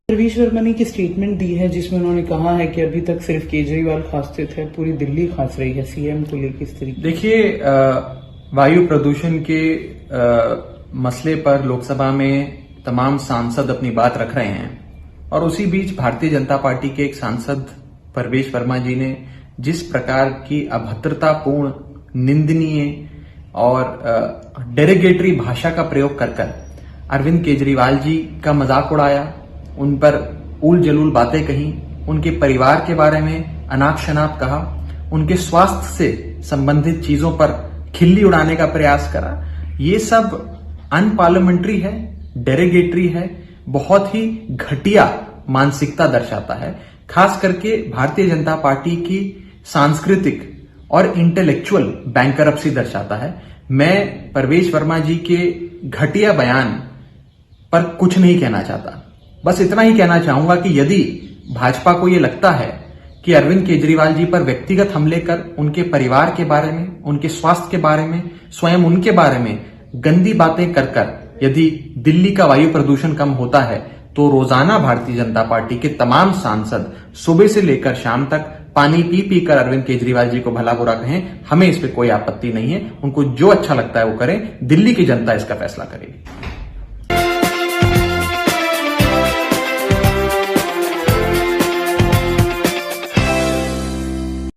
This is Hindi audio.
रवीश वर्मा ने एक स्टेटमेंट दी है जिसमें उन्होंने कहा है कि अभी तक सिर्फ केजरीवाल खांसते थे, पूरी दिल्ली खांस रही है। सीएम को लेकर इस तरीके। देखिए, वायु प्रदूषण के मसले पर लोकसभा में तमाम सांसद अपनी बात रख रहे हैं और उसी बीच भारतीय जनता पार्टी के एक सांसद परवेश वर्मा जी ने जिस प्रकार की अभद्रतापूर्ण, निंदनीय और डेरोगेटरी भाषा का प्रयोग कर अरविंद केजरीवाल जी का मजाक उड़ाया, उन पर उल जलूल बातें कही, उनके परिवार के बारे में अनाप शनाप कहा, उनके स्वास्थ्य से संबंधित चीजों पर खिल्ली उड़ाने का प्रयास करा। ये सब अनपार्लियामेंट्री है, डेरोगेटरी है, बहुत ही घटिया मानसिकता दर्शाता है। खास करके भारतीय जनता पार्टी की सांस्कृतिक और इंटेलेक्चुअल बैंकरप्सी दर्शाता है। मैं परवेश वर्मा जी के घटिया बयान पर कुछ नहीं कहना चाहता, बस इतना ही कहना चाहूंगा कि यदि भाजपा को यह लगता है कि अरविंद केजरीवाल जी पर व्यक्तिगत हमले कर उनके परिवार के बारे में, उनके स्वास्थ्य के बारे में, स्वयं उनके बारे में गंदी बातें कर यदि दिल्ली का वायु प्रदूषण कम होता है तो रोजाना भारतीय जनता पार्टी के तमाम सांसद सुबह से लेकर शाम तक पानी पी कर अरविंद केजरीवाल जी को भला बुरा कहें। हमें इस पे कोई आपत्ति नहीं है, उनको जो अच्छा लगता है वो करें, दिल्ली की जनता इसका फैसला करेगी।